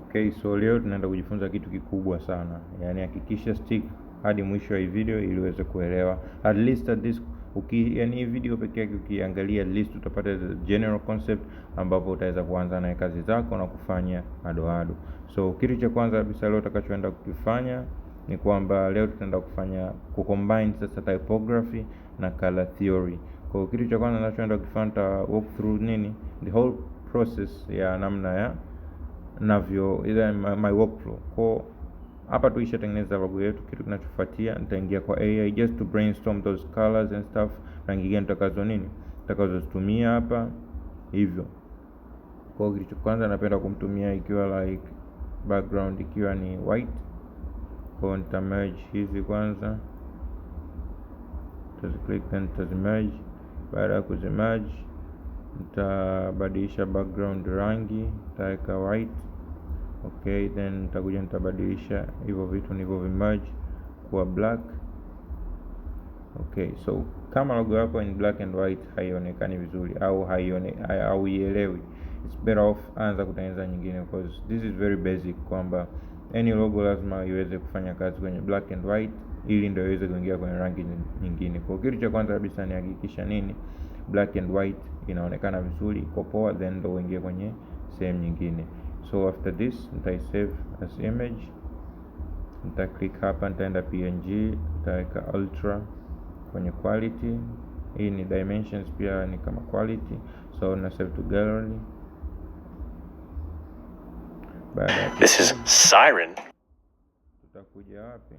Okay, so leo tunaenda kujifunza kitu kikubwa sana. Yaani hakikisha stick hadi mwisho wa hii video ili uweze kuelewa. At least at this yani hii video pekee yake ukiangalia, at least utapata the general concept ambapo utaweza kuanza na kazi zako na kufanya ado. So kitu cha kwanza kabisa leo utakachoenda kukifanya ni kwamba leo tutaenda kufanya kucombine sasa typography na color theory. Kwa kitu cha kwanza ninachoenda kufanya walk through the whole process ya namna ya navyo ile my workflow. Kwa hapa tuishatengeneza logo yetu, kitu kinachofuatia nitaingia kwa AI just to brainstorm those colors and stuff, rangi gani tutakazozitumia hapa hivyo. Kwa kitu cha kwanza napenda kumtumia ikiwa like background ikiwa ni white. Kwa nita merge hizi kwanza, click then merge. Baada ya kuzimerge nitabadilisha background rangi, nitaweka white. Okay, then nitakuja nitabadilisha hivyo vitu nilivyovimerge kuwa black. Okay, so kama logo yako in black and white haionekani vizuri au hauielewi, it's better off anza kutengeneza nyingine, because this is very basic kwamba any logo lazima iweze kufanya kazi kwenye black and white ili ndio iweze kuingia kwenye rangi nyingine. Kwa kitu cha kwanza kabisa ni hakikisha black and white inaonekana vizuri, iko poa, then ndio uingie kwenye sehemu nyingine. So after this nitaisave as image, nita click hapa, nitaenda PNG, nitaweka ultra kwenye quality. Hii ni dimensions pia ni kama quality, so na save to gallery. This is Siren. Tutakuja wapi?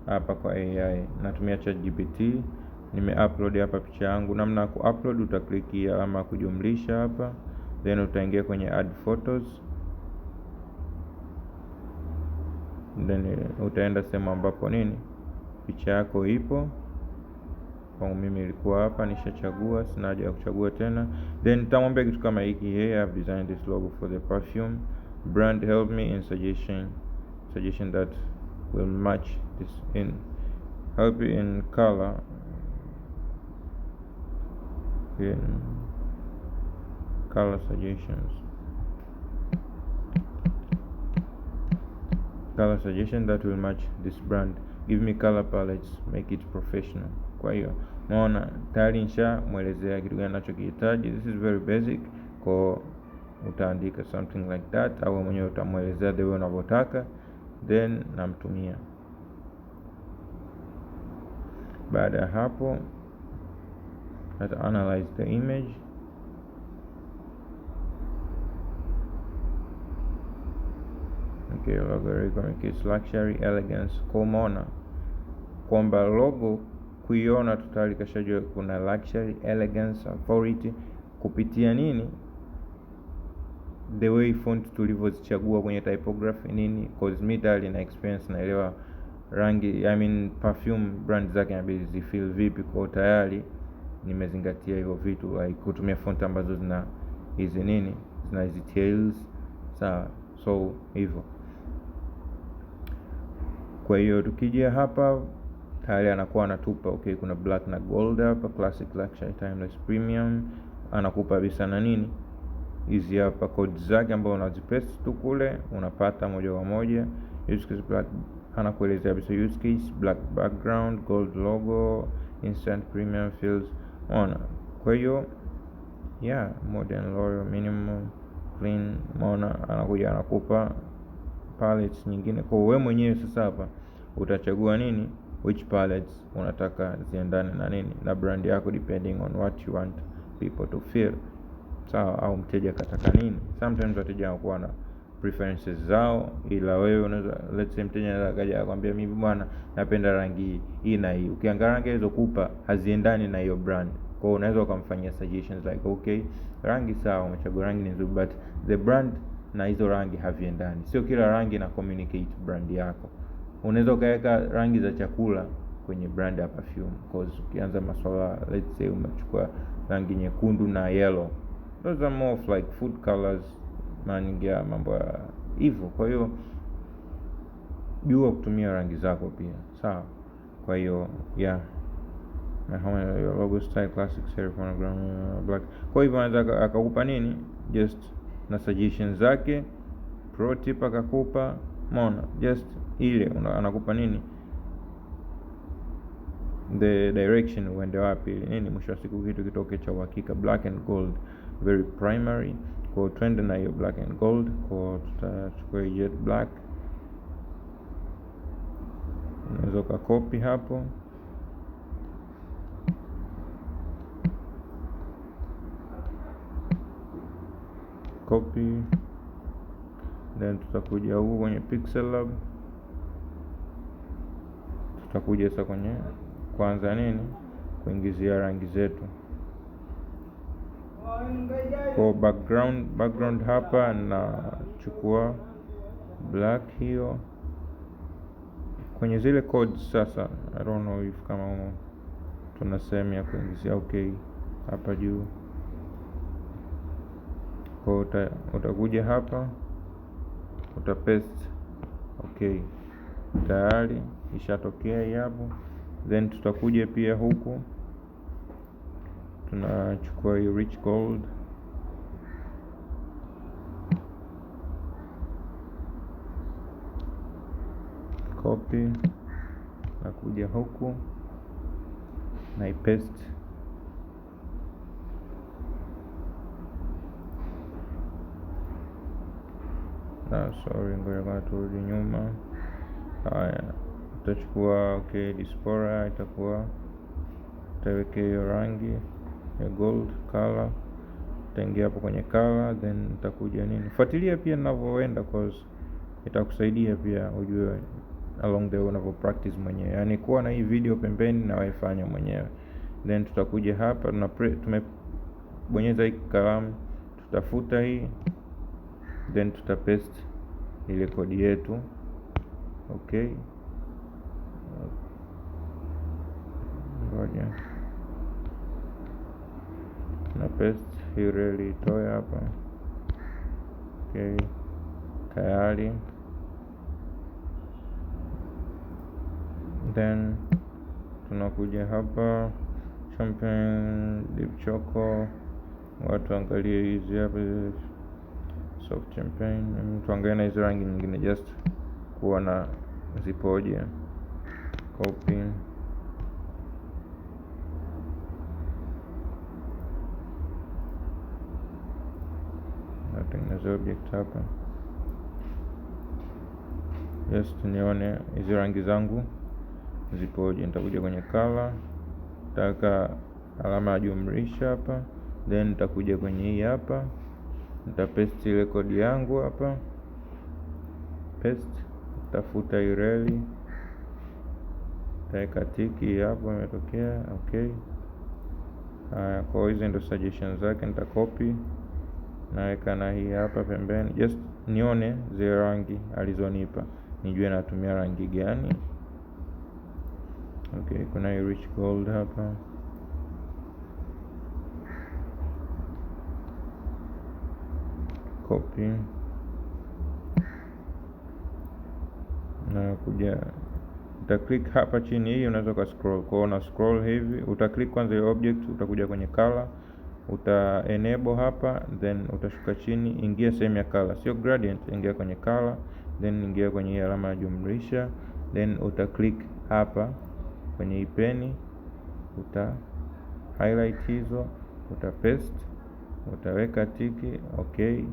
Hapa kwa AI natumia ChatGPT. Nime-upload hapa picha yangu. Namna ya ku-upload, utaklik alama kujumlisha hapa, then utaingia kwenye add photos, then utaenda sehemu ambapo picha yako ipo. Kwa mimi ilikuwa hapa, nishachagua, sina haja ya kuchagua tena. Then nitamwambia kitu kama hiki: hey, I've designed this logo for the perfume brand, help me in suggestion that will match this in, help you in color suggestion that will match this brand, give me color palettes, make it professional. Kwa hiyo unaona tayari nishamuelezea kitu gani ninachokihitaji. This is very basic. Kwa utaandika something like that au mwenyewe utamuelezea the way unavyotaka, then namtumia. Baada ya hapo let's analyze the image. Okay, logo recommends luxury, elegance. Kwa umeona kwamba logo kuiona tayari kashajua kuna luxury, elegance, authority kupitia the way font tulivyozichagua kwenye typography cause me tayari na experience, naelewa rangi, perfume brand zake inabidi zifeel vipi. Kwa tayari nimezingatia hivyo vitu, like kutumia font ambazo zina hizi zina hizi tails, sawa. So hivyo, kwa hiyo tukija hapa tayari anakuwa anatupa okay, kuna black na gold hapa, classic, luxury, timeless, premium. Anakupa kabisa na hizi hapa codes zake ambazo unazipaste tu kule, unapata moja kwa moja. Use case black, anakuelezea kabisa use case, black background, gold logo, instant premium fields. Ona, kwa hiyo modern, loyal, minimum, clean. Ona, anakuja anakupa palettes nyingine. Kwa wewe mwenyewe sasa hapa utachagua which palettes unataka ziendane na brand yako, depending on what you want people to feel, sawa, au mteja kataka Sometimes wateja wanakuwa na preferences zao, ila wewe unaweza, let's say mteja anaweza kaja akwambia mimi bwana napenda rangi hii na hii. Ukiangalia rangi hizo kupa haziendani na hiyo brand, kwa hiyo unaweza ukamfanyia suggestions like okay, rangi sawa, umechagua rangi nzuri, but the brand na hizo rangi haviendani. Sio kila rangi na communicate brand yako. Unaweza ukaweka rangi za chakula kwenye brand ya perfume, cause ukianza masuala, let's say umechukua rangi nyekundu na yellow, those are more of like food colors, maningia mambo hivyo. Kwa hiyo jua kutumia rangi zako pia, sawa. Kwa hiyo your logo style, classic, serif, monogram, black. Kwa hivyo anaweza akakupa just na suggestions zake pro tip akakupa, umeona, just ile anakupa nini, the direction uende wapi nini, mwisho wa siku kitu kitoke cha uhakika. Black and gold very primary, kwa twende na hiyo black and gold. Kwa tutachukua jet black, unaweza ukakopi hapo, copy, then tutakuja huku kwenye pixel lab, tutakuja sasa kwenye kwanza nini, kuingizia rangi zetu. Kwa background hapa na chukua black hiyo kwenye zile codes. Sasa I don't know if kama tuna sehemu ya kuingizia, okay, hapa juu. Kwa utakuja hapa utapaste, okay, tayari ishatokea hii hapo. Then tutakuja pia huku tunachukua hii rich gold, copy, nakuja huku na ipaste. Sorry, ngoja turudi nyuma. Haya, utachukua okay, diaspora itakuwa, utaweka hiyo rangi ya gold color, utaingia hapo kwenye color, then utakuja nini, fuatilia pia ninavyoenda cause itakusaidia pia ujue along the way unavyo practice mwenyewe, yani kuwa na hii video pembeni na waifanya mwenyewe. Then tutakuja hapa tumebonyeza hii kalamu, tutafuta hii, then tutapaste ile kodi yetu, okay. Ngoja na paste hii reli itoe hapa, okay, tayari. Then tunakuja hapa champagne deep choco, watu angalie hizi hapa soft champagne, tuangalie na hizi rangi nyingine just kuona zipoje. Copy, natengeneza object hapa just nione hizi rangi zangu zipoje. Nitakuja kwenye color, nitaweka alama ya jumlisha hapa, then nitakuja kwenye hii hapa, nitapaste ile kodi yangu hapa, paste, tafuta URL, nitaweka tiki hapo, imetokea, okay. Haya, kwa hizo ndio suggestions zake, nitakopi naweka na hii hapa pembeni, just nione zile rangi alizonipa, nijue natumia rangi gani. Okay, kuna hii rich gold hapa, copy na kuja uta-click hapa chini. Hii unaweza ka scroll, kwa una scroll hivi, uta-click kwanza hiyo object, utakuja kwenye color, uta enable hapa, then utashuka chini, ingia sehemu ya color, sio gradient, ingia kwenye color, then ingia kwenye hii alama ya jumlisha, then uta-click hapa kwenye hii peni, uta highlight hizo, uta paste, utaweka tiki, okay,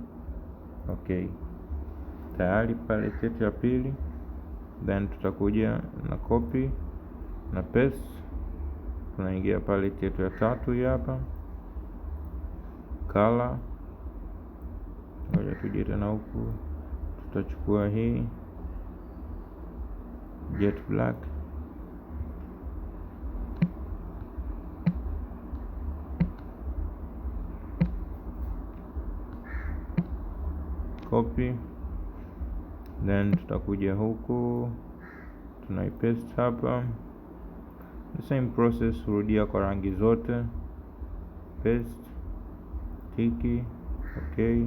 okay, tayari palette yetu ya pili. Then tutakuja na copy na paste, tunaingia palette yetu ya tatu hii hapa, color. Ngoja tuje tena huku, tutachukua hii jet black, copy, then tutakuja huku tunaipaste hapa, the same process, rudia kwa rangi zote, paste, tiki, okay.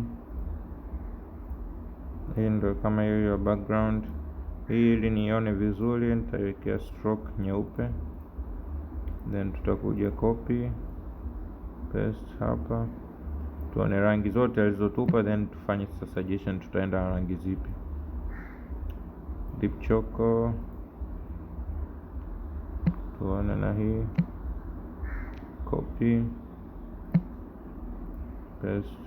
Hii ndio kama hiyo ya background. Hii ili nione vizuri nitawekea stroke nyeupe, then tutakuja copy, paste hapa, tuone rangi zote alizotupa, then tufanye suggestion tutaenda na rangi zipi. Deep choco tuone na hii, copy paste,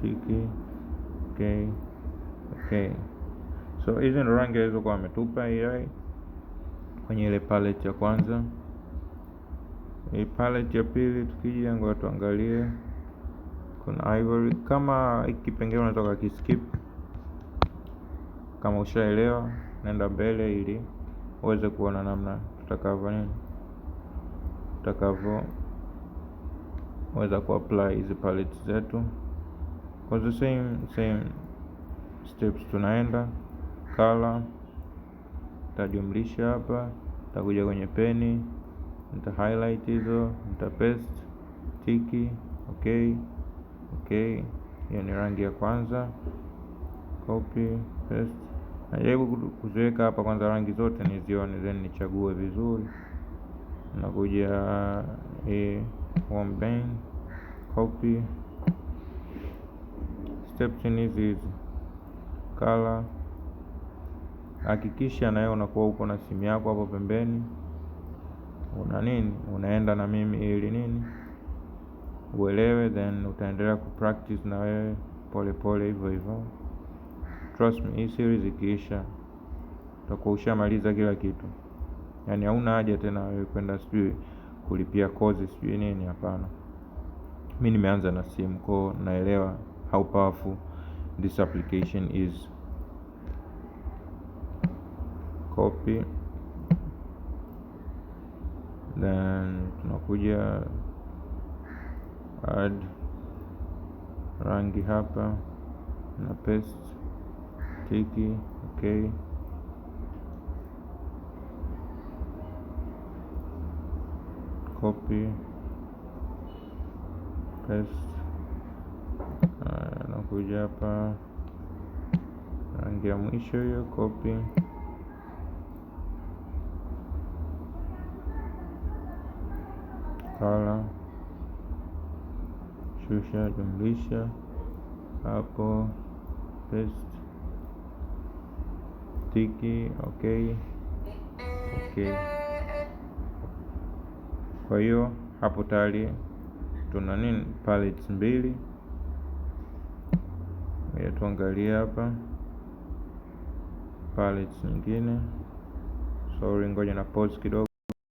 tiki. Okay. So hizi ndo rangi alizokuwa ametupa AI kwenye ile palette ya kwanza. Hii palette ya pili tukija, ngoja tuangalie, kuna ivory. Kama ikipengele unatoka kiskip, kama ushaelewa nenda mbele ili uweze kuona namna tutakavyo weza kuapply hizi palettes zetu. Kwa the same steps tunaenda color, nitajumlisha hapa, nitakuja kwenye peni, nita highlight hizo, nita paste, tiki. Okay, hiyo ni rangi ya kwanza, copy paste. Najaribu kuziweka hapa kwanza rangi zote nizione, then nichague vizuri. Nakuja warm band, copy, steps hizi, color. Hakikisha na wewe unakuwa uko na simu yako hapo pembeni, unaenda na mimi ili uelewe, then utaendelea kupractice na wewe pole hivyo. Trust me, hii series ikiisha utakuwa ushamaliza kila kitu. Yani hauna haja tena wewe kwenda sijui kulipia course sijui nini, hapana. Mimi nimeanza na simu, kwa naelewa how powerful this application is. Copy, then tunakuja add rangi hapa na paste, tiki. Okay, copy paste, nakuja hapa rangi ya mwisho hiyo, copy, color, shusha, jumlisha hapo, paste, tiki. Okay. Kwa hiyo hapo tayari tuna palettes mbili. Tuangalie hapa palettes nyingine. Sorry, ngoja na pause kidogo.